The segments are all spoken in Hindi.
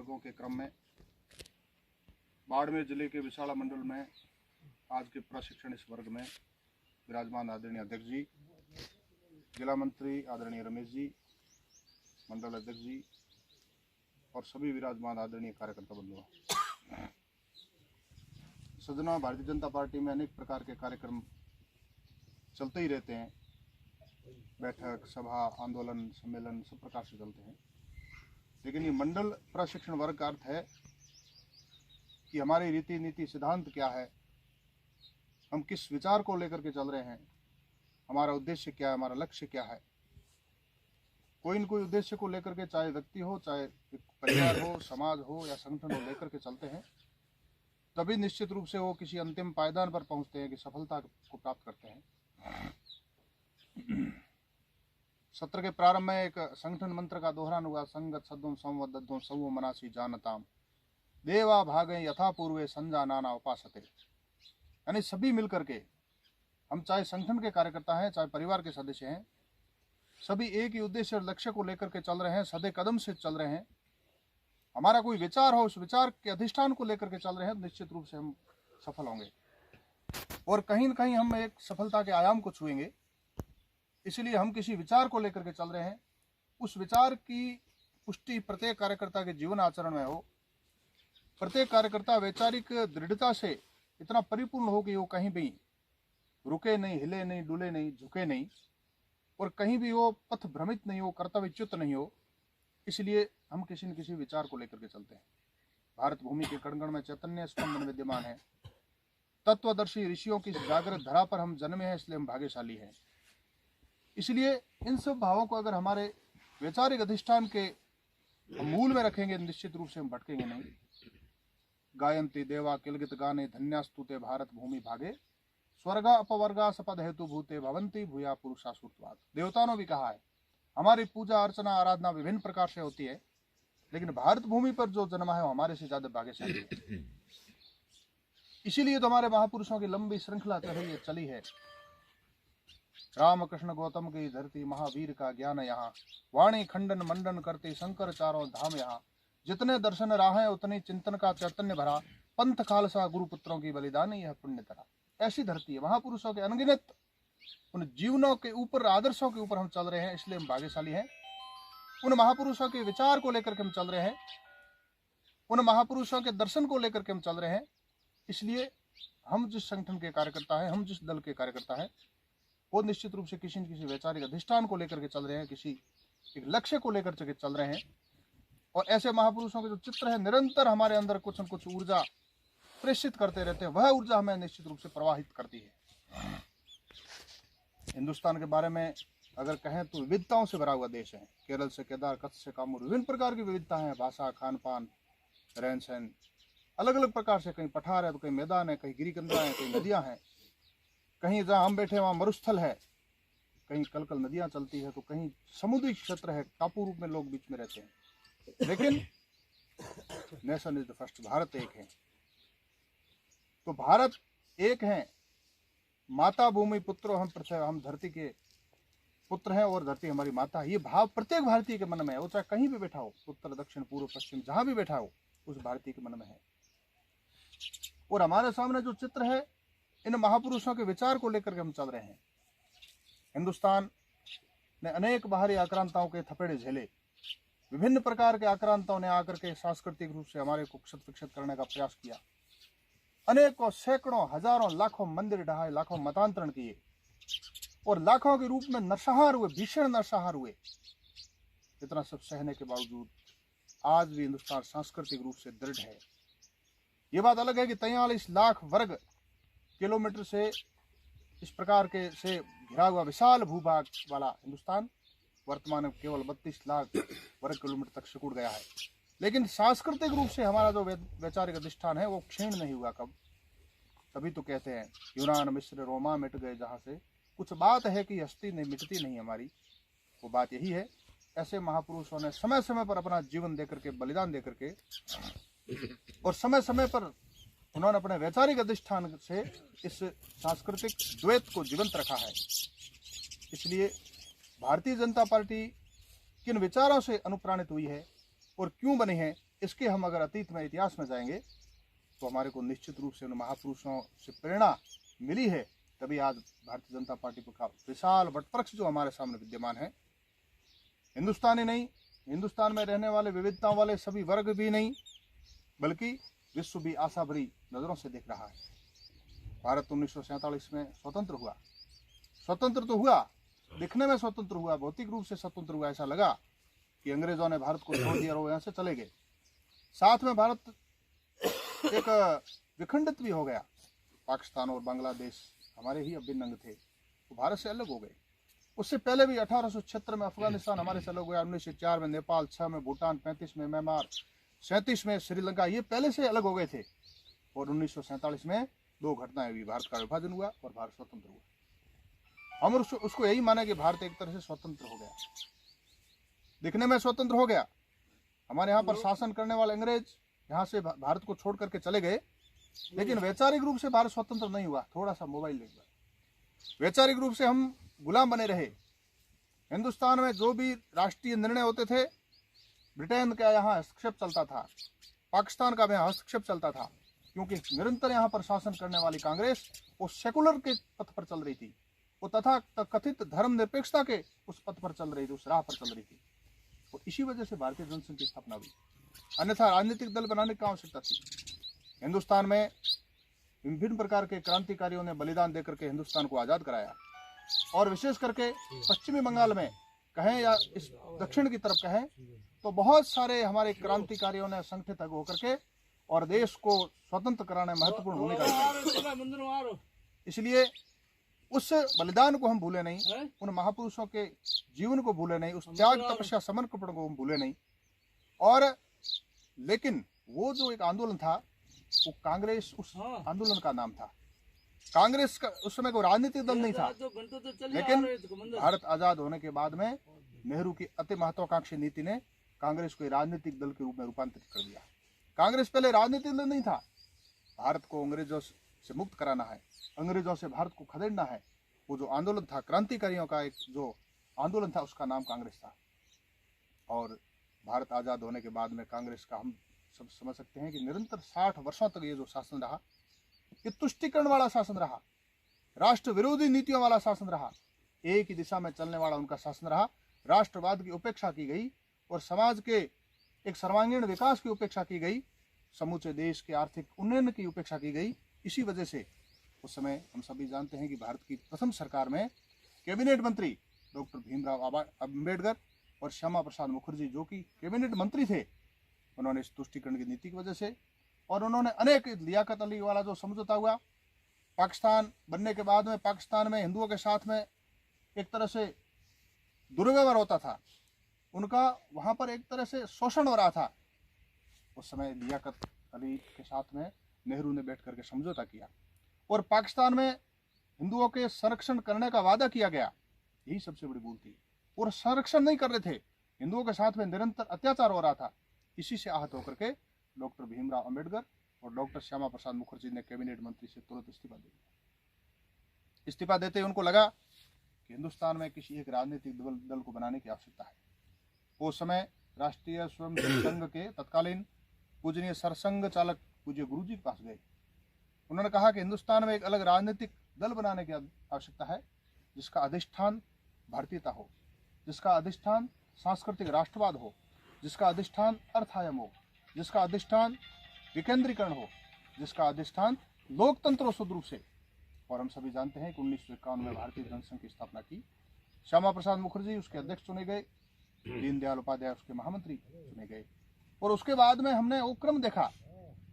वर्गों के क्रम में बाड़मेर जिले के विशाला मंडल में आज के प्रशिक्षण इस वर्ग में विराजमान आदरणीय अध्यक्ष जी, जिला मंत्री आदरणीय रमेश जी, मंडल अध्यक्ष जी और सभी विराजमान आदरणीय कार्यकर्ता बंधुओं। सदनों, भारतीय जनता पार्टी में अनेक प्रकार के कार्यक्रम चलते ही रहते हैं। बैठक, सभा, आंदोलन, सम्मेलन सब प्रकार से चलते हैं। लेकिन ये मंडल प्रशिक्षण वर्ग का अर्थ है कि हमारी रीति नीति सिद्धांत क्या है, हम किस विचार को लेकर के चल रहे हैं, हमारा उद्देश्य क्या है, हमारा लक्ष्य क्या है। कोई न कोई उद्देश्य को लेकर के, चाहे व्यक्ति हो, चाहे परिवार हो, समाज हो या संगठन हो, लेकर के चलते हैं, तभी निश्चित रूप से वो किसी अंतिम पायदान पर पहुंचते हैं कि सफलता को प्राप्त करते हैं। सत्र के प्रारंभ में एक संगठन मंत्र का दोहरान हुआ, संगत सद्दुम संवदद्धुम सवो मनासी जानताम देवा भागे यथा पूर्वे संजा नाना उपासते। यानी सभी मिलकर के, हम चाहे संगठन के कार्यकर्ता हैं, चाहे परिवार के सदस्य हैं, सभी एक ही उद्देश्य और लक्ष्य को लेकर के चल रहे हैं, सदे कदम से चल रहे हैं। हमारा कोई विचार हो, उस विचार के अधिष्ठान को लेकर के चल रहे हैं, निश्चित रूप से हम सफल होंगे और कहीं न कहीं हम एक सफलता के आयाम को छुएंगे। इसलिए हम किसी विचार को लेकर के चल रहे हैं, उस विचार की पुष्टि प्रत्येक कार्यकर्ता के जीवन आचरण में हो। प्रत्येक कार्यकर्ता वैचारिक दृढ़ता से इतना परिपूर्ण हो कि वो कहीं भी रुके नहीं, हिले नहीं, डुले नहीं, झुके नहीं और कहीं भी वो पथ भ्रमित नहीं हो, कर्तव्यच्युत नहीं हो। इसलिए हम किसी न किसी विचार को लेकर के चलते हैं। भारत भूमि के कण-कण में चैतन्य स्पंदन विद्यमान है। तत्वदर्शी ऋषियों की जागृत धरा पर हम जन्मे हैं, इसलिए हम भाग्यशाली हैं। इसलिए इन सब भावों को अगर हमारे वैचारिक अधिष्ठान के मूल में रखेंगे, निश्चित रूप से हम भटकेंगे नहीं। गायन्ति देवा किलगित गाने धन्यास्तुते भारत भूमि भागे स्वर्गा अपवर्गा सपद हेतु भूते भवंती भूया पुरुषा सुरत्वात्। देवताओं ने भी कहा है, हमारी पूजा अर्चना आराधना विभिन्न प्रकार से होती है, लेकिन भारत भूमि पर जो जन्मा है वो हमारे से ज्यादा भाग्यशाली है। इसीलिए तो हमारे महापुरुषों की लंबी श्रृंखला चली है। राम कृष्ण गौतम की धरती, महावीर का ज्ञान यहाँ, वाणी खंडन मंडन करती शंकर चारों धाम यहाँ। जितने दर्शन राहें उतनी चिंतन का चैतन्य भरा, पंथ खालसा गुरु पुत्रों की बलिदानी यह पुण्य धरा। ऐसी धरती है, महापुरुषों के अनगिनत उन जीवनों के ऊपर, आदर्शों के ऊपर हम चल रहे हैं, इसलिए हम भाग्यशाली हैं। उन महापुरुषों के विचार को लेकर के हम चल रहे हैं, उन महापुरुषों के दर्शन को लेकर के हम चल रहे हैं। इसलिए हम जिस संगठन के कार्यकर्ता हैं, हम जिस दल के कार्यकर्ता हैं, वो निश्चित रूप से किसी न किसी वैचारिक अधिष्ठान को लेकर के चल रहे हैं, किसी एक लक्ष्य को लेकर के चल रहे हैं। और ऐसे महापुरुषों के जो चित्र है, निरंतर हमारे अंदर कुछ न कुछ ऊर्जा प्रेषित करते रहते हैं। वह ऊर्जा हमें निश्चित रूप से प्रवाहित करती है। हिंदुस्तान के बारे में अगर कहें तो विविधताओं से भरा हुआ देश है। केरल से केदार, कच्छ से कामूर, विभिन्न प्रकार की विविधता है। भाषा, खान पान, रहन सहन अलग अलग प्रकार से। कहीं पठार है तो कहीं मैदान है, कहीं गिरिकंदरा है, कहीं नदियां हैं, कहीं जहाँ हम बैठे वहाँ मरुस्थल है, कहीं कल नदियां चलती है, तो कहीं समुद्री क्षेत्र है, टापू रूप में लोग बीच में रहते हैं। लेकिन nation is the first, Bharat एक है। तो भारत एक है, माता भूमि पुत्रो हम पृथ्वी, हम धरती के पुत्र हैं और धरती हमारी माता है। ये भाव प्रत्येक भारतीय के मन में है, वो चाहे कहीं भी बैठा हो, उत्तर दक्षिण पूर्व पश्चिम जहां भी बैठा हो, उस भारतीय के मन में है। और हमारे सामने जो चित्र है, इन महापुरुषों के विचार को लेकर के हम चल रहे हैं। हिंदुस्तान ने अनेक बाहरी आक्रांताओं के थपेड़े झेले। विभिन्न प्रकार के आक्रांताओं ने आकर के सांस्कृतिक रूप से हमारे को क्षत विक्षत करने का प्रयास किया। अनेकों, सैकड़ों, हजारों, लाखों मंदिर ढहाए, लाखों मतांतरण किए और लाखों के रूप में नरसंहार हुए, भीषण नरसंहार हुए। इतना सब सहने के बावजूद आज भी हिंदुस्तान सांस्कृतिक रूप से दृढ़ है। ये बात अलग है कि 43 लाख वर्ग किलोमीटर से इस प्रकार के से घिरा हुआ विशाल भूभाग वाला हिंदुस्तान वर्तमान में केवल 32 लाख वर्ग किलोमीटर तक सिकुड़ गया है। लेकिन सांस्कृतिक रूप से हमारा जो वैचारिक अधिष्ठान है वो क्षीण नहीं हुआ। कब? तभी तो कहते हैं यूनान मिस्र रोमा मिट गए जहाँ से। कुछ बात है कि हस्ती नहीं मिटती नहीं हमारी, वो बात यही है। ऐसे महापुरुषों ने समय समय पर अपना जीवन देकर के, बलिदान देकर के, और समय समय पर उन्होंने अपने वैचारिक अधिष्ठान से इस सांस्कृतिक द्वैत को जीवंत रखा है। इसलिए भारतीय जनता पार्टी किन विचारों से अनुप्राणित हुई है और क्यों बनी है, इसके हम अगर अतीत में इतिहास में जाएंगे तो हमारे को निश्चित रूप से उन महापुरुषों से प्रेरणा मिली है, तभी आज भारतीय जनता पार्टी का विशाल वटवृक्ष जो हमारे सामने विद्यमान है, हिंदुस्तान ही नहीं, हिंदुस्तान में रहने वाले विविधताओं वाले सभी वर्ग भी नहीं, बल्कि विश्व भी आशा भरी नजरों से देख रहा है। भारत 1947 में स्वतंत्र हुआ, स्वतंत्र तो हुआ, दिखने में स्वतंत्र हुआ, भौतिक रूप से स्वतंत्र हुआ, ऐसा लगा कि अंग्रेजों ने भारत को छोड़ दिया और वो यहाँ से चले गए। साथ में भारत एक विखंडित भी हो गया। पाकिस्तान और बांग्लादेश हमारे ही अभिन्न अंग थे, तो भारत से अलग हो गए। उससे पहले भी 1876 में अफगानिस्तान हमारे से अलग हुआ, 1904 में नेपाल, 6 में भूटान, 35 में म्यांमार, 37 में श्रीलंका, ये पहले से अलग हो गए थे। और 1947 में 2 घटनाएं हुई, भारत का विभाजन हुआ और भारत स्वतंत्र हुआ। हम उसको यही माने कि भारत एक तरह से स्वतंत्र हो गया, दिखने में स्वतंत्र हो गया। हमारे यहाँ पर शासन करने वाले अंग्रेज यहाँ से भारत को छोड़ करके चले गए, लेकिन वैचारिक रूप से भारत स्वतंत्र नहीं हुआ। थोड़ा सा मोबाइल लेंगे, वैचारिक रूप से हम गुलाम बने रहे। हिंदुस्तान में जो भी राष्ट्रीय निर्णय होते थे, ब्रिटेन का यहाँ हस्तक्षेप चलता था, पाकिस्तान का भी यहाँ हस्तक्षेप चलता था, क्योंकि निरंतर यहाँ पर शासन करने वाली कांग्रेस वो सेकुलर के पथ पर चल रही थी, वो तथा कथित धर्मनिरपेक्षता के उस पथ पर चल रही थी, उस राह पर चल रही थी। और इसी वजह से भारतीय जनसंघ की स्थापना हुई, अन्यथा राजनीतिक दल बनाने की आवश्यकता थी। हिंदुस्तान में विभिन्न प्रकार के क्रांतिकारियों ने बलिदान देकर के हिंदुस्तान को आज़ाद कराया, और विशेष करके पश्चिमी बंगाल में कहें या इस दक्षिण की तरफ कहें, तो बहुत सारे हमारे क्रांतिकारियों ने संगठित होकर के और देश को स्वतंत्र कराने में महत्वपूर्ण भूमिका निभाई। इसलिए उस बलिदान को हम भूले नहीं, उन महापुरुषों के जीवन को भूले नहीं, उस त्याग तपस्या समर्पण को हम भूले नहीं। और लेकिन वो जो एक आंदोलन था, वो कांग्रेस उस आंदोलन का नाम था। कांग्रेस का उस समय कोई राजनीतिक दल नहीं था, लेकिन भारत आजाद होने के बाद में नेहरू की अति महत्वाकांक्षी नीति ने कांग्रेस को राजनीतिक दल के रूप में रूपांतरित कर दिया। कांग्रेस पहले राजनीतिक दल नहीं था, भारत को अंग्रेजों से मुक्त कराना है, अंग्रेजों से भारत को खदेड़ना है। वो जो आंदोलन था, क्रांतिकारियों का एक जो आंदोलन था, उसका नाम कांग्रेस था। और भारत आजाद होने के बाद में कांग्रेस का हम सब समझ सकते हैं कि निरंतर 60 वर्षों तक ये जो शासन रहा, ये तुष्टिकरण वाला शासन रहा, राष्ट्र विरोधी नीतियों वाला शासन रहा, एक ही दिशा में चलने वाला उनका शासन रहा। राष्ट्रवाद की उपेक्षा की गई और समाज के एक सर्वांगीण विकास की उपेक्षा की गई, समूचे देश के आर्थिक उन्नयन की उपेक्षा की गई। इसी वजह से उस समय हम सभी जानते हैं कि भारत की प्रथम सरकार में कैबिनेट मंत्री डॉक्टर भीमराव अम्बेडकर और श्यामा प्रसाद मुखर्जी, जो कि कैबिनेट मंत्री थे, उन्होंने इस तुष्टिकरण की नीति की वजह से, और उन्होंने अनेक लियाकत अली वाला जो समझौता हुआ, पाकिस्तान बनने के बाद में पाकिस्तान में हिंदुओं के साथ में एक तरह से दुर्व्यवहार होता था, उनका वहाँ पर एक तरह से शोषण हो रहा था। उस समय लियाकत अली के साथ में नेहरू ने बैठ करके समझौता किया और पाकिस्तान में हिंदुओं के संरक्षण करने का वादा किया गया। यही सबसे बड़ी भूल थी, और संरक्षण नहीं कर रहे थे, हिंदुओं के साथ में निरंतर अत्याचार हो रहा था। इसी से आहत होकर के डॉक्टर भीमराव अम्बेडकर और डॉक्टर श्यामा प्रसाद मुखर्जी ने कैबिनेट मंत्री से तुरंत इस्तीफा दे दिया। इस्तीफा देते ही उनको लगा कि हिंदुस्तान में किसी एक राजनीतिक दल को बनाने की आवश्यकता है। उस समय राष्ट्रीय स्वयं संघ के तत्कालीन पूजनीय सरसंघ चालक पूज्य गुरु जी के पास गए। उन्होंने कहा कि हिंदुस्तान में एक अलग राजनीतिक दल बनाने की आवश्यकता है, जिसका अधिष्ठान भारतीयता हो, जिसका अधिष्ठान सांस्कृतिक राष्ट्रवाद हो, जिसका अधिष्ठान अर्थायम हो, जिसका अधिष्ठान विकेंद्रीकरण हो, जिसका अधिष्ठान लोकतंत्र हो शुद्ध रूप से। और हम सभी जानते हैं कि 1951 में भारतीय जनसंघ की स्थापना की। श्यामा प्रसाद मुखर्जी उसके अध्यक्ष चुने गए, दीनदयाल उपाध्याय उसके महामंत्री चुने गए। और उसके बाद में हमने वो क्रम देखा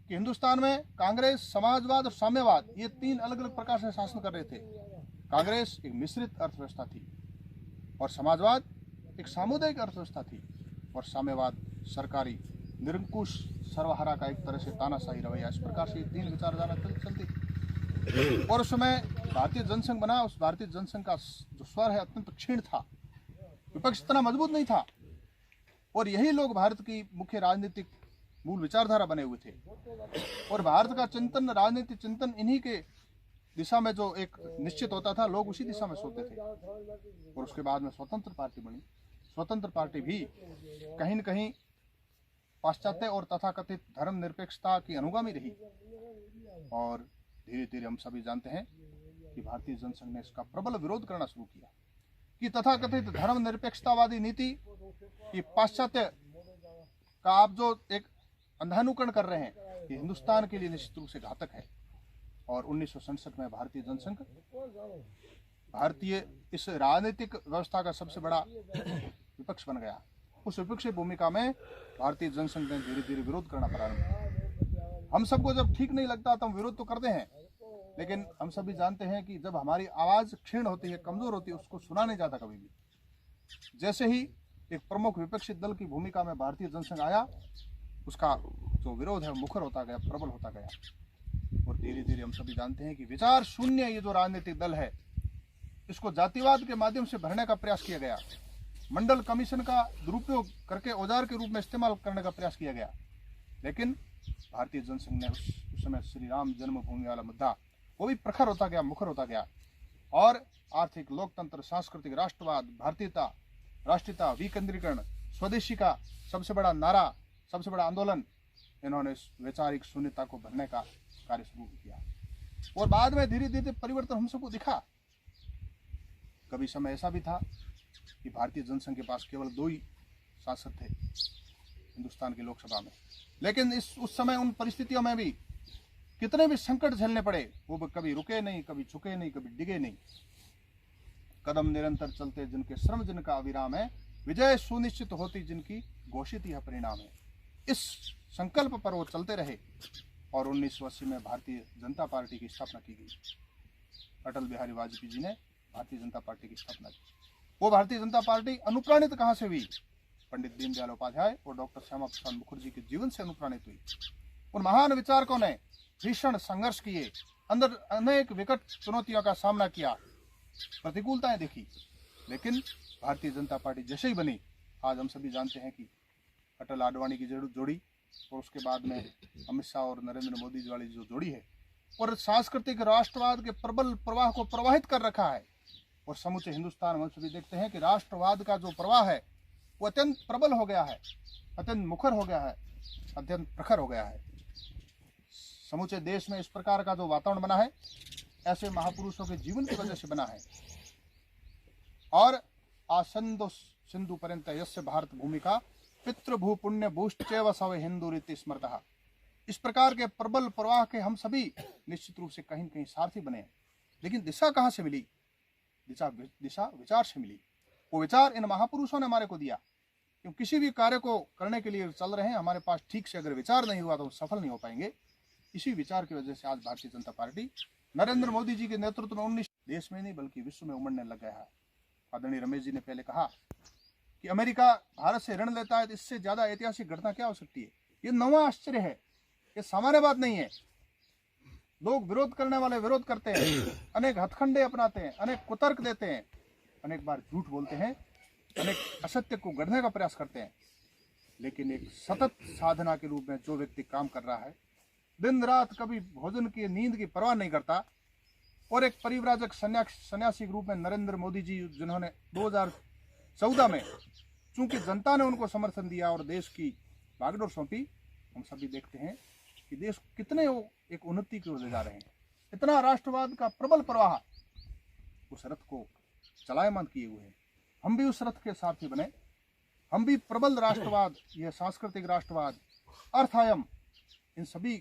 कि हिंदुस्तान में कांग्रेस, समाजवाद और साम्यवाद, ये 3 अलग अलग प्रकार से शासन कर रहे थे। कांग्रेस एक मिश्रित अर्थव्यवस्था थी, और समाजवाद एक सामुदायिक अर्थव्यवस्था थी, और साम्यवाद सरकारी निरंकुश सर्वहारा का एक तरह से तानाशाही रवैया। इस प्रकार से 3 विचारधारा चलती थी। और उस समय भारतीय जनसंघ बना, उस भारतीय जनसंघ का जो स्वर है अत्यंत क्षीण था, विपक्ष इतना मजबूत नहीं था, और यही लोग भारत की मुख्य राजनीतिक मूल विचारधारा बने हुए थे। और भारत का चिंतन, राजनीतिक चिंतन इन्हीं के दिशा में जो एक निश्चित होता था, लोग उसी दिशा में सोते थे। और उसके बाद में स्वतंत्र पार्टी बनी। स्वतंत्र पार्टी भी कहीं न कहीं पाश्चात्य और तथाकथित धर्म निरपेक्षता की अनुगामी रही। और धीरे धीरे हम सभी जानते हैं कि भारतीय जनसंघ ने इसका प्रबल विरोध करना शुरू किया कि तथाकथित धर्म निरपेक्षतावादी नीति, कि पाश्चात्य का आप जो एक अंधानुकरण कर रहे हैं, ये हिंदुस्तान के लिए निश्चित रूप से घातक है। और 1967 में भारतीय जनसंघ भारतीय इस राजनीतिक व्यवस्था का सबसे बड़ा विपक्ष बन गया। उस विपक्षी भूमिका में भारतीय जनसंघ ने धीरे धीरे विरोध करना प्रारंभ किया। हम सबको जब ठीक नहीं लगता तो हम विरोध तो करते हैं, लेकिन हम सभी जानते हैं कि जब हमारी आवाज क्षीण होती है, कमजोर होती है, उसको सुना नहीं जाता कभी भी। जैसे ही एक प्रमुख विपक्षी दल की भूमिका में भारतीय जनसंघ आया, उसका जो विरोध है मुखर होता गया, प्रबल होता गया। और धीरे धीरे हम सभी जानते हैं कि विचार शून्य ये जो राजनीतिक दल है, इसको जातिवाद के माध्यम से भरने का प्रयास किया गया। मंडल कमीशन का दुरुपयोग करके औजार के रूप में इस्तेमाल करने का प्रयास किया गया। लेकिन भारतीय जनसंघ ने उस समय श्री राम जन्मभूमि वाला मुद्दा वो भी प्रखर होता गया, मुखर होता गया। और आर्थिक, लोकतंत्र, सांस्कृतिक, राष्ट्रवाद, भारतीयता, राष्ट्रीयता, विकेंद्रीकरण, स्वदेशी का सबसे बड़ा नारा, सबसे बड़ा आंदोलन, इन्होंने वैचारिक शून्यता को भरने का कार्य शुरू किया। और बाद में धीरे धीरे परिवर्तन हम सबको दिखा। कभी समय ऐसा भी था कि भारतीय जनसंघ के पास केवल 2 ही सांसद थे हिंदुस्तान की लोकसभा में, लेकिन उस समय उन परिस्थितियों में भी कितने भी संकट झेलने पड़े, वो कभी रुके नहीं, कभी झुके नहीं, कभी डिगे नहीं। कदम निरंतर चलते जिनके श्रम जिनका अविराम है, विजय सुनिश्चित होती जिनकी घोषित यह परिणाम है। इस संकल्प पर वो चलते रहे और 1980 में भारतीय जनता पार्टी की स्थापना की गई। अटल बिहारी वाजपेयी जी ने भारतीय जनता पार्टी की स्थापना की। वो भारतीय जनता पार्टी अनुप्राणित कहाँ से हुई? पंडित दीनदयाल उपाध्याय और डॉक्टर श्यामा प्रसाद मुखर्जी के जीवन से अनुप्राणित हुई। उन महान विचारकों ने भीषण संघर्ष किए, अंदर अनेक विकट चुनौतियों का सामना किया, प्रतिकूलताएं देखी, लेकिन भारतीय जनता पार्टी जैसे ही बनी, आज हम सभी जानते हैं कि अटल आडवाणी की जोड़ी और उसके बाद में अमित शाह और नरेंद्र मोदी जी वाली जो जोड़ी है, और सांस्कृतिक राष्ट्रवाद के प्रबल प्रवाह को प्रवाहित कर रखा है। और समूचे हिंदुस्तान में हम सभी देखते हैं कि राष्ट्रवाद का जो प्रवाह है वो अत्यंत प्रबल हो गया है, अत्यंत मुखर हो गया है, अत्यंत प्रखर हो गया है। समूचे देश में इस प्रकार का जो वातावरण बना है, ऐसे महापुरुषों के जीवन की वजह से बना है। और आसंदो सिंधु पर्यंत यस्य भारत भूमिका पितृभू पुण्य भूश्चैव सव हिंदू रीति स्मृतः। इस प्रकार के प्रबल प्रवाह के हम सभी निश्चित रूप से कहीं न कहीं सारथी बने हैं। लेकिन दिशा कहाँ से मिली? दिशा विचार से मिली। वो विचार इन महापुरुषों ने हमारे को दिया। क्योंकि किसी भी कार्य को करने के लिए चल रहे हैं, हमारे पास ठीक से अगर विचार नहीं हुआ तो हम सफल नहीं हो पाएंगे। इसी विचार की वजह से आज भारतीय जनता पार्टी नरेंद्र मोदी जी के नेतृत्व में 19 देश में नहीं बल्कि विश्व में उमड़ने लग गया है। आदरणीय रमेश जी ने पहले कहा कि अमेरिका भारत से ऋण लेता है, तो इससे ज्यादा ऐतिहासिक घटना क्या हो सकती है? ये नवा आश्चर्य है, ये सामान्य बात नहीं है। लोग विरोध करने वाले विरोध करते हैं, अनेक हथकंडे अपनाते हैं, अनेक कुतर्क देते हैं, अनेक बार झूठ बोलते हैं, अनेक असत्य को गढ़ने का प्रयास करते हैं। लेकिन एक सतत साधना के रूप में जो व्यक्ति काम कर रहा है, दिन रात कभी भोजन की नींद की परवाह नहीं करता, और एक परिव्राजक सन्यासी के रूप में नरेंद्र मोदी जी, जिन्होंने 2014 में चूंकि जनता ने उनको समर्थन दिया और देश की बागडोर सौंपी, हम सभी देखते हैं कि देश कितने एक उन्नति की ओर ले जा रहे हैं। इतना राष्ट्रवाद का प्रबल प्रवाह उस रथ को चलायमान किए हुए हैं। हम भी उस रथ के सारथी बने, हम भी प्रबल राष्ट्रवाद, यह सांस्कृतिक राष्ट्रवाद, अर्थायम, इन सभी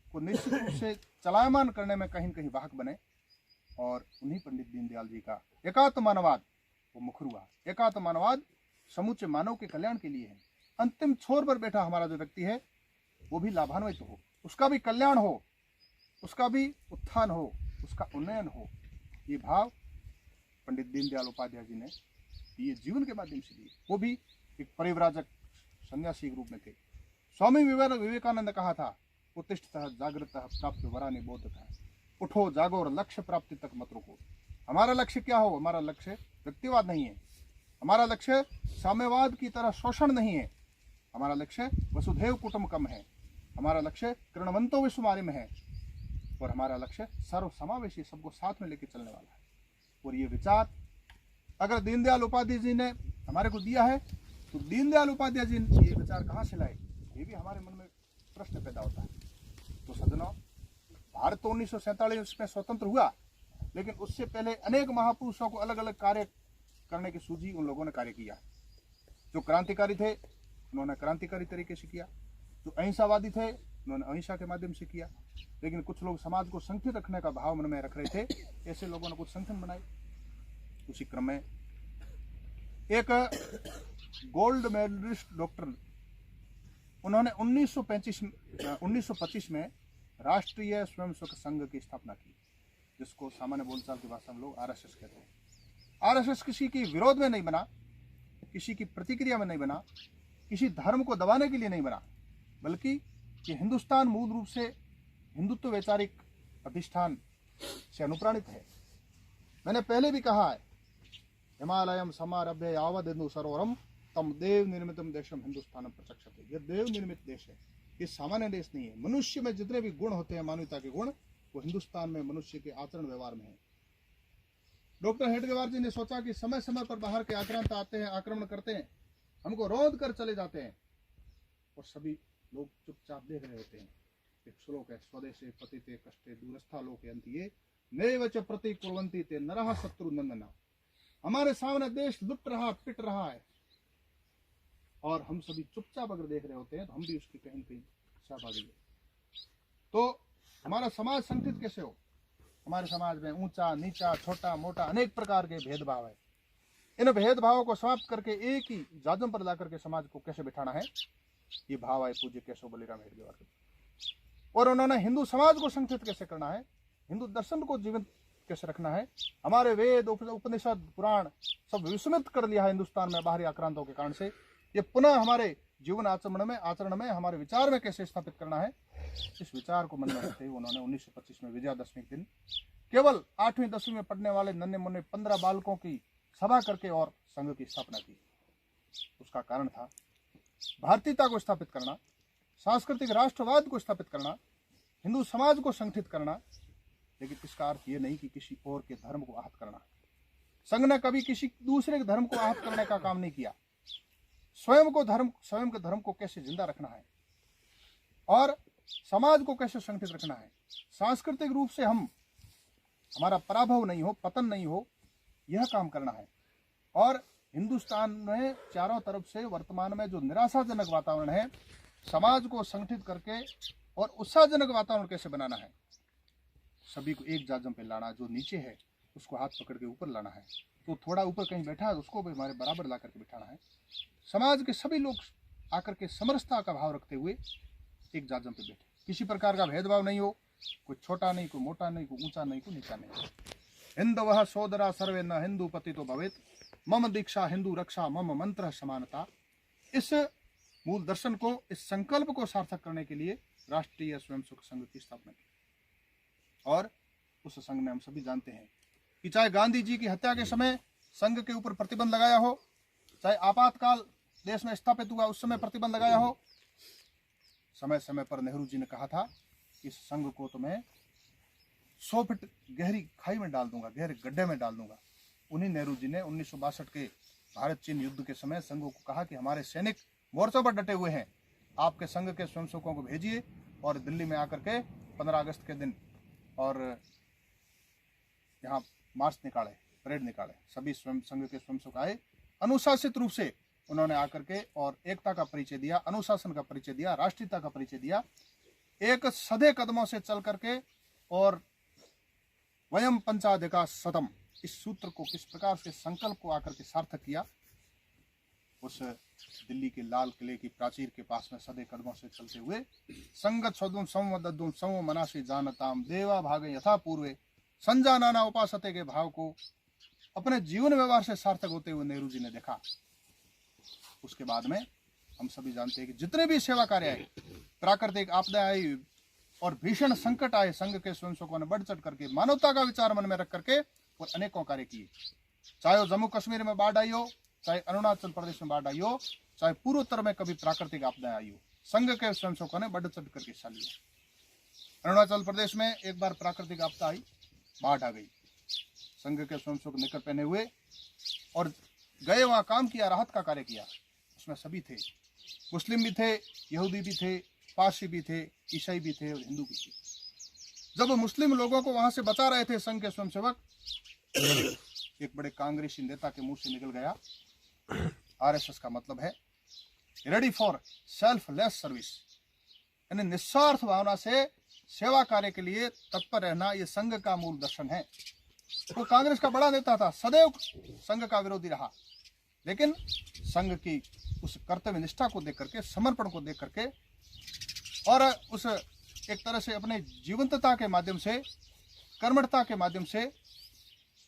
को निश्चित रूप से चलायमान करने में कहीं न कहीं वाहक बने। और उन्हीं पंडित दीनदयाल जी का एकात्म मानववाद वो मुखर हुआ। एकात्म मानववाद समूचे मानव के कल्याण के लिए है। अंतिम छोर पर बैठा हमारा जो व्यक्ति है वो भी लाभान्वित हो, उसका भी कल्याण हो, उसका भी उत्थान हो, उसका उन्नयन हो। ये भाव पंडित दीनदयाल उपाध्याय जी ने ये जीवन के माध्यम से दिए। वो भी एक परिव्राजक सन्यासी के रूप में थे। स्वामी विवेकानंद ने कहा था, उत्तिष्ठतः जागृतः प्राप्त वरानि बोधतः। उठो जागो और लक्ष्य प्राप्ति तक मत रुको। हमारा लक्ष्य क्या हो? हमारा लक्ष्य व्यक्तिवाद नहीं है, हमारा लक्ष्य साम्यवाद की तरह शोषण नहीं है, हमारा लक्ष्य वसुधैव कुटुम्बकम है, हमारा लक्ष्य कृणवंतो विश्वमारि में है, और हमारा लक्ष्य सर्व समावेशी, सबको साथ में लेकर चलने वाला है। और ये विचार अगर दीनदयाल उपाध्याय जी ने हमारे को दिया है, तो दीनदयाल उपाध्याय जी ये विचार कहाँ से लाए? ये भी हमारे मन में प्रश्न पैदा होता है। तो सज्जनों, भारत तो 1947 में स्वतंत्र हुआ, लेकिन उससे पहले अनेक महापुरुषों को अलग अलग कार्य करने की सूझी उन लोगों ने कार्य किया। जो क्रांतिकारी थे उन्होंने क्रांतिकारी तरीके से किया, जो अहिंसावादी थे उन्होंने अहिंसा के माध्यम से किया, लेकिन कुछ लोग समाज को संगठित रखने का भाव मन में रख रहे थे, ऐसे लोगों ने कुछ संगठन बनाए। उसी क्रम में एक गोल्ड मेडलिस्ट डॉक्टर, उन्होंने 1925 में राष्ट्रीय स्वयंसेवक संघ की स्थापना की, जिसको सामान्य बोलचाल की भाषा में लोग आरएसएस कहते हैं। आरएसएस किसी के विरोध में नहीं बना, किसी की प्रतिक्रिया में नहीं बना, किसी धर्म को दबाने के लिए नहीं बना, बल्कि ये हिंदुस्तान मूल रूप से हिंदुत्व वैचारिक अधिष्ठान से अनुप्राणित है। मैंने पहले भी कहा है, हिमालयम समारभ्य यावद हिंदू सरोवरम तम देव निर्मितम देशम हिंदुस्तानम प्रचक्षते। यह देव निर्मित देश है, ये सामान्य देश नहीं है। मनुष्य में जितने भी गुण होते हैं, मानवता के गुण, वो हिंदुस्तान में मनुष्य के आचरण व्यवहार में है। डॉक्टर हेडगेवार जी ने सोचा कि समय समय पर बाहर के आक्रांत आते हैं, आक्रमण करते हैं, हमको रौंद कर चले जाते हैं, और सभी लोग चुपचाप देख रहे होते हैं। एक श्लोक है, स्वदेशे पतिते कष्टे दूरस्था लोके अंतिये नैव च प्रतिकुर्वन्ति ते नरः शत्रु नंदना। हमारे सामने देश लुट रहा, पिट रहा है, और हम सभी चुपचाप अगर देख रहे होते हैं तो हम भी उसकी कहीं न कहीं सहभागी है। तो हमारा समाज संगठित कैसे हो? हमारे समाज में ऊंचा नीचा, छोटा मोटा, अनेक प्रकार के भेदभाव है। इन भेदभावों को समाप्त करके एक ही जाजम पर लाकर के समाज को कैसे बिठाना है, ये भाव आए पूज्य केशव बलिराम हेडगेवार के। और उन्होंने हिंदू समाज को संगठित कैसे करना है, हिंदू दर्शन को जीवित कैसे रखना है। हमारे वेद, उपनिषद, पुराण सब विस्मृत कर लिया है हिंदुस्तान में बाहरी आक्रांतों के कारण से। ये पुनः हमारे जीवन आचरण में हमारे विचार में कैसे स्थापित करना है, इस विचार को मन में रखते हुए उन्होंने 1925 में विजयादशमी के दिन केवल 8वीं 10वीं में पढ़ने वाले नन्हे मुन्ने 15 बालकों की सभा करके और संघ की स्थापना की। उसका कारण था भारतीयता को स्थापित करना, सांस्कृतिक राष्ट्रवाद को स्थापित करना, हिंदू समाज को संगठित करना, लेकिन इसका अर्थ ये नहीं कि किसी और के धर्म को आहत करना। संघ ने कभी किसी दूसरे के धर्म को आहत करने का काम नहीं किया। स्वयं के धर्म को कैसे जिंदा रखना है और समाज को कैसे संगठित रखना है, सांस्कृतिक रूप से हमारा पराभव नहीं हो, पतन नहीं हो, यह काम करना है। और हिंदुस्तान में चारों तरफ से वर्तमान में जो निराशाजनक वातावरण है, समाज को संगठित करके और उत्साहजनक वातावरण कैसे बनाना है, सभी को एक जाजम पे लाना। जो नीचे है उसको हाथ पकड़ के ऊपर लाना है, तो थोड़ा ऊपर कहीं बैठा है उसको भी हमारे बराबर ला करके बिठाना है। समाज के सभी लोग आकर के समरसता का भाव रखते हुए एक जाजम पे बैठे, किसी प्रकार का भेदभाव नहीं हो, कोई छोटा नहीं, कोई मोटा नहीं, कोई ऊंचा नहीं, कोई नीचा नहीं। हिंदवः सोदरा सर्वे न हिंदू पतितो भवेत्, मम दीक्षा हिंदू रक्षा मम मंत्र समानता। इस मूल दर्शन को, इस संकल्प को सार्थक करने के लिए राष्ट्रीय स्वयंसेवक संघ की स्थापना की। और उस संघ ने, हम सभी जानते हैं कि चाहे गांधी जी की हत्या के समय संघ के ऊपर प्रतिबंध लगाया हो, चाहे आपातकाल देश में स्थापित हुआ उस समय प्रतिबंध लगाया हो, समय समय पर नेहरू जी ने कहा था कि इस संघ को तो मैं 100 फीट गहरी खाई में डाल दूंगा, गहरे गड्ढे में डाल दूंगा। उन्हीं नेहरू जी ने 1962 के भारत चीन युद्ध के समय संघ को कहा कि हमारे सैनिक मोर्चों पर डटे हुए हैं, आपके संघ के स्वयंसेवकों को भेजिए और दिल्ली में आकर के 15 अगस्त के दिन और यहाँ मार्च निकाले, परेड निकाले। सभी स्वयं संघ के स्वयंसेवक आए, अनुशासित रूप से उन्होंने आकर के और एकता का परिचय दिया, अनुशासन का परिचय दिया, राष्ट्रीयता का परिचय दिया। एक सधे कदमों से चल करके और वयम पंचाधिका शतम, इस सूत्र को किस प्रकार से, संकल्प को आकर के सार्थक किया। उस दिल्ली के लाल किले की प्राचीर के पास में सधे कदमों से चलते हुए संगत सदुम संवदुम समो मनासी जानताम देवा भागे यथा पूर्वे संजानाना उपासते के भाव को अपने जीवन व्यवहार से सार्थक होते हुए नेहरू जी ने देखा। उसके बाद में हम सभी जानते हैं कि जितने भी सेवा कार्य आए, प्राकृतिक आपदा आई और भीषण संकट आए, संघ के स्वयंसेवकों ने बढ़ चढ़ करके मानवता का विचार मन में रख करके और अनेकों कार्य किए। चाहे वो जम्मू कश्मीर में बाढ़ आई हो, चाहे अरुणाचल प्रदेश में बाढ़ आई हो, चाहे पूर्वोत्तर में कभी प्राकृतिक आपदा आई हो, संघ के स्वयंसेवकों ने बढ़ चढ़ करके हिस्सा लिया। अरुणाचल प्रदेश में एक बार प्राकृतिक आपदा आई, बाढ़ आ गई, संघ के स्वयंसेवक निकर पहने हुए और गए, वहां काम किया, राहत का कार्य किया, उसमें सभी थे। मुस्लिम भी थे, यहूदी भी थे, पारसी भी थे, ईसाई भी थे और हिंदू भी थे। जब मुस्लिम लोगों को वहां से बचा रहे थे संघ के स्वयंसेवक, एक बड़े कांग्रेसी नेता के मुंह से निकल गया, आरएसएस का मतलब है रेडी फॉर सेल्फलेस सर्विस, यानी निस्वार्थ भावना से सेवा कार्य के लिए तत्पर रहना, ये संघ का मूल दर्शन है। वो कांग्रेस का बड़ा नेता था, सदैव संघ का विरोधी रहा, लेकिन संघ की उस कर्तव्य निष्ठा को देख करके, समर्पण को देख करके और उस एक तरह से अपने जीवंतता के माध्यम से, कर्मठता के माध्यम से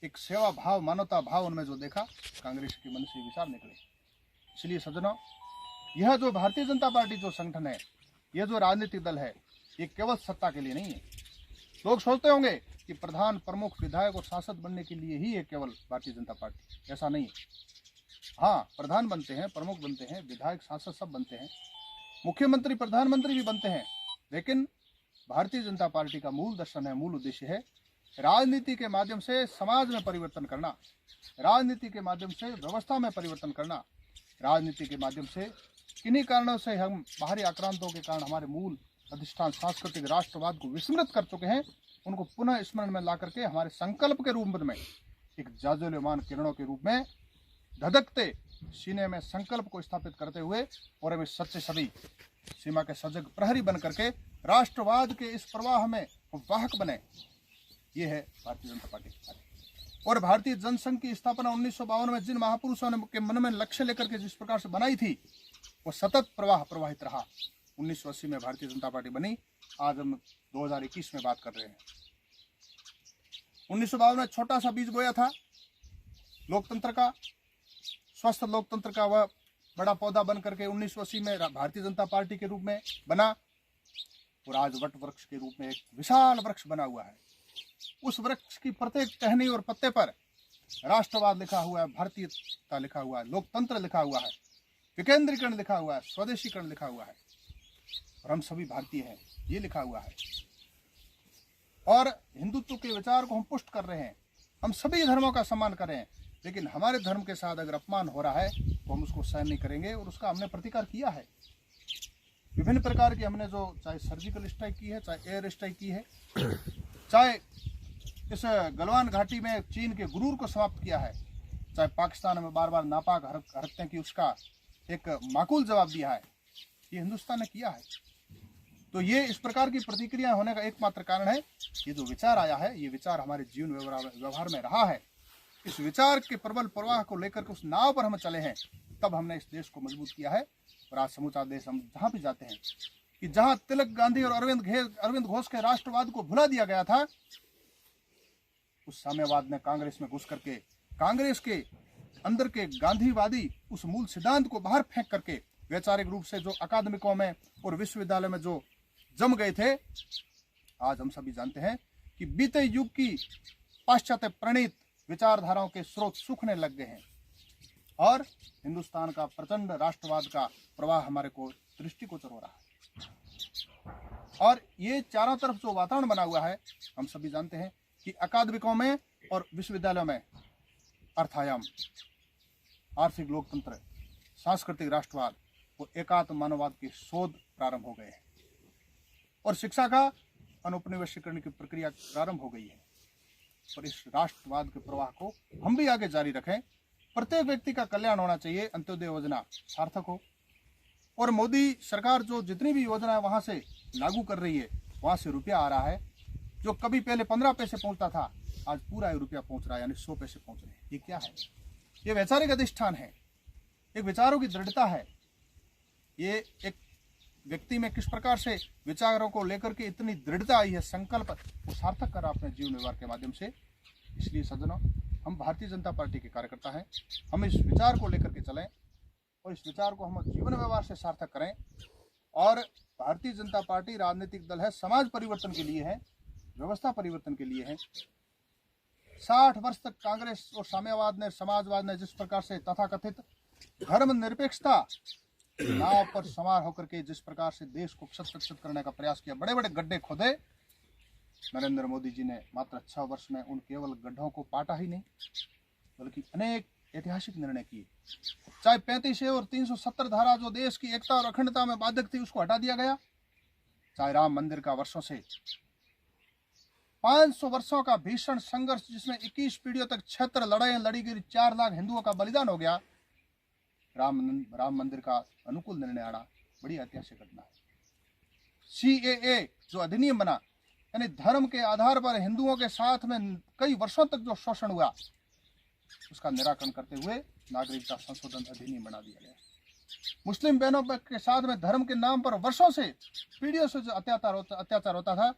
एक सेवा भाव, मानवता भाव उनमें जो देखा, कांग्रेस के मन से विचार निकले। इसलिए सज्जनों, यह जो भारतीय जनता पार्टी जो संगठन है, यह जो राजनीतिक दल है, ये केवल सत्ता के लिए नहीं है। लोग सोचते होंगे कि प्रधान, प्रमुख, विधायक और सांसद बनने के लिए ही है केवल भारतीय जनता पार्टी, ऐसा नहीं है। हाँ, प्रधान बनते हैं, प्रमुख बनते हैं, विधायक, सांसद सब बनते हैं, मुख्यमंत्री, प्रधानमंत्री भी बनते हैं, लेकिन भारतीय जनता पार्टी का मूल दर्शन है, मूल उद्देश्य है राजनीति के माध्यम से समाज में परिवर्तन करना, राजनीति के माध्यम से व्यवस्था में परिवर्तन करना, राजनीति के माध्यम से किन्हीं कारणों से हम बाहरी आक्रांतों के कारण हमारे मूल अधिष्ठान सांस्कृतिक राष्ट्रवाद को विस्मृत कर चुके हैं, उनको पुनः स्मरण में ला करके हमारे संकल्प के रूप में एक जाज्वल्यमान किरणों के रूप में धधकते सीने में संकल्प को स्थापित करते हुए और अभी सच्चे सभी सीमा के सजग प्रहरी बन करके राष्ट्रवाद के इस प्रवाह में वाहक बने, ये है भारतीय जनता पार्टी की कार्य। और भारतीय जनसंघ की स्थापना 1952 में जिन महापुरुषों ने के मन में लक्ष्य लेकर के जिस प्रकार से बनाई थी, वो सतत प्रवाह प्रवाहित रहा। 1980 में भारतीय जनता पार्टी बनी, आज हम 2021 में बात कर रहे हैं। 1952 में छोटा सा बीज बोया था लोकतंत्र का, स्वस्थ लोकतंत्र का, वह बड़ा पौधा बन करके 1980 में भारतीय जनता पार्टी के रूप में बना और आज वट वृक्ष के रूप में एक विशाल वृक्ष बना हुआ है। उस वृक्ष की प्रत्येक टहनी और पत्ते पर राष्ट्रवाद लिखा हुआ है, भारतीयता लिखा हुआ है, लोकतंत्र लिखा हुआ है, विकेंद्रीकरण लिखा हुआ है, स्वदेशीकरण लिखा हुआ है और हम सभी भारतीय हैं, ये लिखा हुआ है। और हिंदुत्व के विचार को हम पुष्ट कर रहे हैं, हम सभी धर्मों का सम्मान कर रहे हैं, लेकिन हमारे धर्म के साथ अगर अपमान हो रहा है तो हम उसको सहन नहीं करेंगे और उसका हमने प्रतिकार किया है। विभिन्न प्रकार की हमने जो चाहे सर्जिकल स्ट्राइक की है, चाहे एयर स्ट्राइक की है, चाहे इस गलवान घाटी में चीन के गुरूर को समाप्त किया है, चाहे पाकिस्तान में बार बार नापाक हरकतें की उसका एक माकूल जवाब दिया है, ये हिंदुस्तान ने किया है। तो ये इस प्रकार की प्रतिक्रिया होने का एकमात्र कारण है, ये जो विचार आया है, ये विचार हमारे जीवन व्यवहार में रहा है। इस विचार के प्रबल प्रवाह को लेकर के उस नाव पर हम चले हैं, तब हमने इस देश को मजबूत किया है। और आज समूचा देश हम जहाँ भी जाते हैं कि जहाँ तिलक, गांधी और अरविंद घोष के राष्ट्रवाद को भुला दिया गया था, उस साम्यवाद ने कांग्रेस में घुस करके कांग्रेस के अंदर के गांधीवादी उस मूल सिद्धांत को बाहर फेंक करके वैचारिक रूप से जो अकादमिकों में और विश्वविद्यालय में जो जम गए थे, आज हम सभी जानते हैं कि बीते युग की पाश्चात्य प्रणीत विचारधाराओं के स्रोत सूखने लग गए हैं और हिंदुस्तान का प्रचंड राष्ट्रवाद का प्रवाह हमारे को दृष्टिगोचर हो रहा है। और ये चारों तरफ जो वातावरण बना हुआ है, हम सभी जानते हैं कि अकादमिकों में और विश्वविद्यालयों में अर्थायाम, आर्थिक लोकतंत्र, सांस्कृतिक राष्ट्रवाद और एकात्म मानववाद के शोध प्रारंभ हो गए हैं और शिक्षा का अनुपनिवेशीकरण की प्रक्रिया प्रारंभ हो गई है। और इस राष्ट्रवाद के प्रवाह को हम भी आगे जारी रखें। प्रत्येक व्यक्ति का कल्याण होना चाहिए, अंत्योदय योजना सार्थक हो और मोदी सरकार जो जितनी भी योजना है वहां से लागू कर रही है, वहां से रुपया आ रहा है। जो कभी पहले 15 पैसे पहुंचता था, आज पूरा रुपया पहुंच रहा है, यानी 100 पैसे पहुंच रहे हैं। ये क्या है? ये वैचारिक अधिष्ठान है, एक विचारों की दृढ़ता है। ये एक व्यक्ति में किस प्रकार से विचारों को लेकर के इतनी दृढ़ता आई है, संकल्प वो सार्थक करा अपने जीवन व्यवहार के माध्यम से। इसलिए सज्जनों, हम भारतीय जनता पार्टी के कार्यकर्ता हैं, हम इस विचार को लेकर के चलें और इस विचार को हम जीवन व्यवहार से सार्थक करें। और भारतीय जनता पार्टी राजनीतिक दल है, समाज परिवर्तन के लिए है, व्यवस्था परिवर्तन के लिए है। 60 वर्ष तक कांग्रेस और साम्यवाद ने, समाजवाद ने जिस प्रकार से तथाकथित धर्मनिरपेक्षता नाव पर सवार होकर के जिस प्रकार से देश को क्षत करने का प्रयास किया, बड़े बड़े गड्ढे खोदे, नरेंद्र मोदी जी ने मात्र 6 वर्ष में उन केवल गड्ढों को पाटा ही नहीं, बल्कि अनेक ऐतिहासिक निर्णय किए। चाहे 35A और 370 धारा जो देश की एकता और अखंडता में बाधक थी उसको हटा दिया गया, चाहे राम मंदिर का वर्षों से 500 वर्षों का भीषण संघर्ष जिसमें 21 पीढ़ियों तक क्षेत्र लड़ाई लड़ी गई, 4 लाख हिंदुओं का बलिदान हो गया, राम मंदिर का अनुकूल निर्णय आना बड़ी ऐतिहासिक घटना है। CAA जो अधिनियम बना, यानी धर्म के आधार पर हिंदुओं के साथ में कई वर्षों तक जो शोषण हुआ उसका निराकरण करते हुए नागरिकता संशोधन अधिनियम बना दिया गया। मुस्लिम बहनों के साथ में धर्म के नाम पर वर्षों से पीढ़ियों से जो अत्याचार होता था,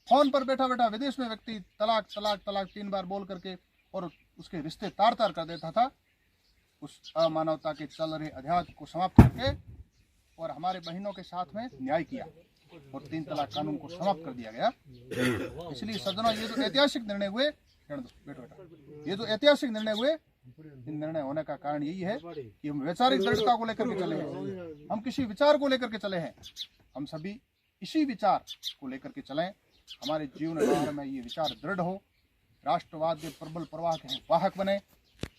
फोन पर बैठा बैठा विदेश में व्यक्ति तलाक तलाक तलाक 3 बार बोल करके और उसके रिश्ते तार तार कर देता था, उस अमानवता के चल रहे अध्यात्म को समाप्त करके और हमारे बहनों के साथ में न्याय किया और 3 तलाक कानून को समाप्त कर दिया गया। इसलिए सज्जनों, ये जो ऐतिहासिक निर्णय हुए, ये जो ऐतिहासिक निर्णय हुए, इन निर्णय होने का कारण यही है कि हम वैचारिक दृढ़ता को लेकर के चले हैं, हम किसी विचार को लेकर के चले हैं, हम सभी इसी विचार को लेकर के चलें। हमारे जीवन धारा में ये विचार दृढ़ हो, राष्ट्रवाद के प्रबल प्रवाह के वाहक बने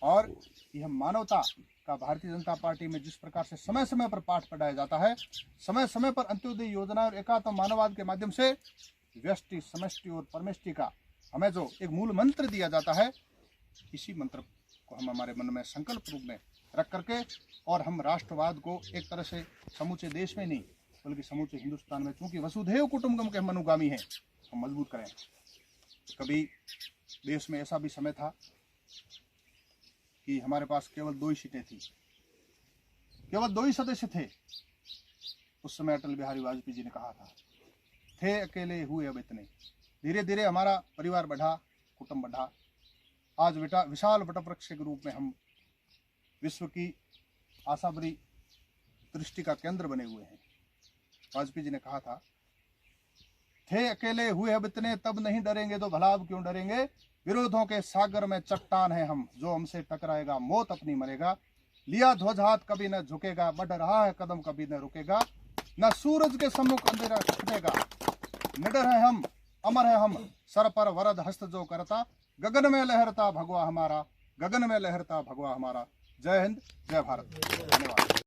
और यह मानवता का भारतीय जनता पार्टी में जिस प्रकार से समय समय पर पाठ पढ़ाया जाता है, समय समय पर अंत्योदय योजना और एकात्म मानववाद के माध्यम से व्यष्टि समष्टि और परमेष्टि का हमें जो एक मूल मंत्र दिया जाता है, इसी मंत्र को हम हमारे मन में संकल्प रूप में रख करके और हम राष्ट्रवाद को एक तरह से समूचे देश में नहीं बल्कि समूचे हिंदुस्तान में, चूंकि वसुधैव कुटुंबकम के हम अनुगामी हैं, हम मजबूत करें। कभी देश में ऐसा भी समय था कि हमारे पास केवल 2 ही सीटें थी, केवल 2 ही सदस्य थे। उस समय अटल बिहारी वाजपेयी जी ने कहा था, थे अकेले हुए अब इतने। धीरे धीरे हमारा परिवार बढ़ा, कुटुंब बढ़ा, आज विशाल वटवृक्ष के रूप में हम विश्व की आशा भरी दृष्टि का केंद्र बने हुए हैं। वाजपेयी जी ने कहा था, थे अकेले हुए अब इतने, तब नहीं डरेंगे तो भला अब क्यों डरेंगे। विरोधों के सागर में चट्टान है हम, जो हमसे टकराएगा मौत अपनी मरेगा। लिया ध्वज हाथ कभी न झुकेगा, बढ़ रहा है कदम कभी न रुकेगा। न सूरज के सम्मुख अंधेरा छुपेगा, निडर है हम अमर है हम, सर पर वरद हस्त जो करता। गगन में लहरता भगवा हमारा, गगन में लहरता भगवा हमारा। जय हिंद, जय भारत। धन्यवाद।